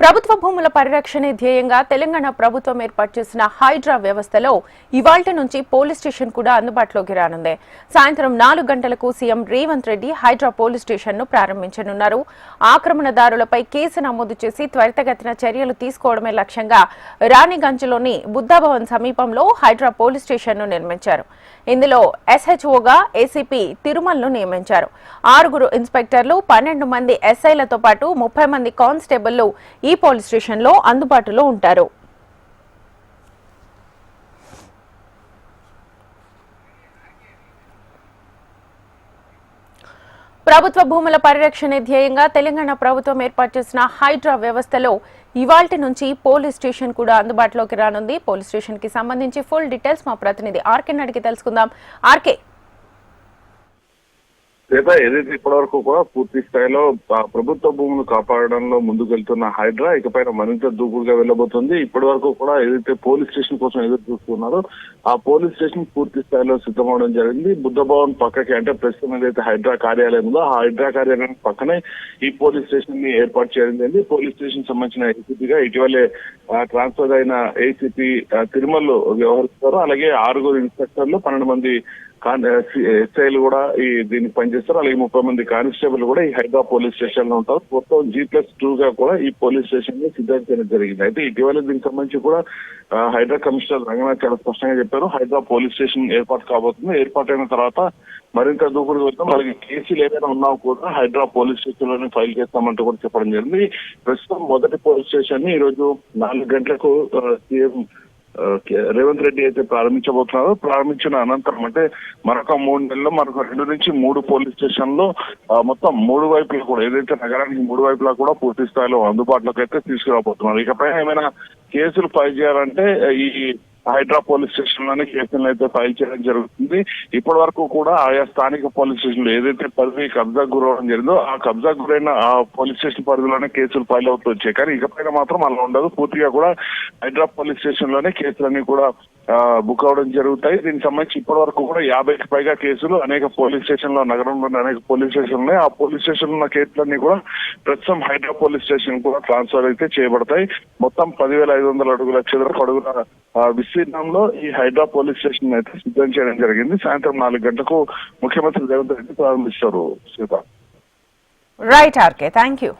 ప్రభుత్వ భూముల పరిరక్షణే ధ్యేయంగా తెలంగాణ ప్రభుత్వం ఏర్పాటు చేసిన హైడ్రా వ్యవస్థలో ఇవాల్టి నుంచి పోలీస్ స్టేషన్ కూడా అందుబాటులోకి రానుంది. సాయంత్రం 4 గంటలకు CM Revanth Reddy HYDRAA police station ను ప్రారంభించనున్నారు. ఆక్రమణదారులపై కేసు నమోదు చేసి త్వరితగతిన చర్యలు తీసుకోవడమే లక్ష్యంగా రాణిగంజ్లోని బుద్ధభవన్ సమీపంలో హైడ్రా పోలీస్ స్టేషన్ ను నిర్మించారు. ఇందులో ఎస్హెచ్ఓగా ఏసీపీ తిరుమలను నియమించారు. 6 ఇన్స్పెక్టర్లు, 12 మంది ఎస్ఐలతో పాటు 30 మంది కానిస్టేబుళ్లు ఈ పోలీస్ స్టేషన్ లో అందుబాటులో ఉంటారు. ప్రభుత్వ భూముల పరిరక్షణే ధ్యేయంగా తెలంగాణ ప్రభుత్వం ఏర్పాటు చేసిన హైడ్రా వ్యవస్థలో ఇవాల్టి నుంచి పోలీస్ స్టేషన్ కూడా అందుబాటులోకి రానుంది. పోలీస్ స్టేషన్ కి సంబంధించి ఫుల్ డీటెయిల్స్ మా ప్రతినిధి ఆర్కే అడిగి తెలుసుకుందాం. ఆర్కే, ఏదైతే ఇప్పటివరకు కూడా పూర్తి స్థాయిలో ప్రభుత్వ భూములు కాపాడడంలో ముందుకెళ్తున్న హైడ్రా ఇకపైన మరింత దూకుడుగా వెళ్లబోతుంది. ఇప్పటి వరకు కూడా ఏదైతే పోలీస్ స్టేషన్ కోసం ఎదురు చూస్తున్నారో ఆ పోలీస్ స్టేషన్ పూర్తి స్థాయిలో సిద్ధమవడం జరిగింది. బుద్ధ భవన్ పక్కకి, అంటే ప్రస్తుతం ఏదైతే హైడ్రా కార్యాలయం ఉందో ఆ హైడ్రా కార్యాలయం పక్కనే ఈ పోలీస్ స్టేషన్ ని ఏర్పాటు చేయడం జరిగింది. పోలీస్ స్టేషన్ సంబంధించిన ఏసీపీగా ఇటీవలే ట్రాన్స్ఫర్ అయిన ఏసీపీ తిరుమల వ్యవహరిస్తారు. అలాగే 6 ఇన్స్పెక్టర్లు, 12 మంది ఎస్ఐలు కూడా దీనికి పనిచేస్తారు. అలాగే 30 మంది కానిస్టేబుల్ కూడా ఈ హైడ్రా పోలీస్ స్టేషన్ లో ఉంటారు. మొత్తం G+2 గా కూడా ఈ పోలీస్ స్టేషన్ ని సిద్ధం చేయడం జరిగింది. అయితే ఇటీవల దీనికి సంబంధించి కూడా హైడ్రా కమిషనర్ రంగనాథ్ చాలా స్పష్టంగా చెప్పారు, హైడ్రా పోలీస్ స్టేషన్ ఏర్పాటు కాబోతుంది. ఏర్పాటైన తర్వాత మరింత దూకుడుగా వెళ్తాం. అలాగే కేసులు ఏదైనా ఉన్నా కూడా హైడ్రా పోలీస్ స్టేషన్ లోనే ఫైల్ చేస్తామంటూ కూడా చెప్పడం జరిగింది. ప్రస్తుతం మొదటి పోలీస్ స్టేషన్ ని ఈరోజు 4 గంటలకు సీఎం రేవంత్ రెడ్డి అయితే ప్రారంభించబోతున్నారు. ప్రారంభించిన అనంతరం అంటే మరొక 3 నెలల్లో మరొక 2 నుంచి 3 పోలీస్ స్టేషన్లు మొత్తం 3 వైపులా కూడా, ఏదైతే నగరానికి 3 వైపులా కూడా పూర్తి స్థాయిలో అందుబాటులోకి అయితే తీసుకురాబోతున్నారు. ఇకపై ఏమైనా కేసులు ఫైల్ చేయాలంటే ఈ హైడ్రా పోలీస్ స్టేషన్ లోనే కేసులను అయితే ఫైల్ చేయడం జరుగుతుంది. ఇప్పటి వరకు కూడా ఆయా స్థానిక పోలీస్ స్టేషన్లు ఏదైతే పరిధి కబ్జా గురవడం జరిగిందో ఆ కబ్జా గురైన ఆ పోలీస్ స్టేషన్ పరిధిలోనే కేసులు ఫైల్ అవుతూ వచ్చాయి. కానీ ఇకపైన మాత్రం అలా ఉండదు. పూర్తిగా కూడా హైడ్రా పోలీస్ స్టేషన్ లోనే కేసులన్నీ కూడా బుక్ అవడం జరుగుతాయి. దీనికి సంబంధించి ఇప్పటి వరకు కూడా 50కి పైగా కేసులు అనేక పోలీస్ స్టేషన్ లో, నగరంలోని అనేక పోలీస్ స్టేషన్ ఉన్నాయి. ఆ పోలీస్ స్టేషన్ ఉన్న కేసులన్నీ కూడా ప్రస్తుతం హైడ్రా పోలీస్ స్టేషన్ కూడా ట్రాన్స్ఫర్ అయితే చేయబడతాయి. మొత్తం 10,500 అడుగుల చదరపు అడుగుల విస్తీర్ణంలో ఈ హైడ్రా పోలీస్ స్టేషన్ అయితే సిద్ధం చేయడం జరిగింది. సాయంత్రం 4 గంటలకు ముఖ్యమంత్రి రేవంత్ రెడ్డి ప్రారంభిస్తారు. Right RK, thank you.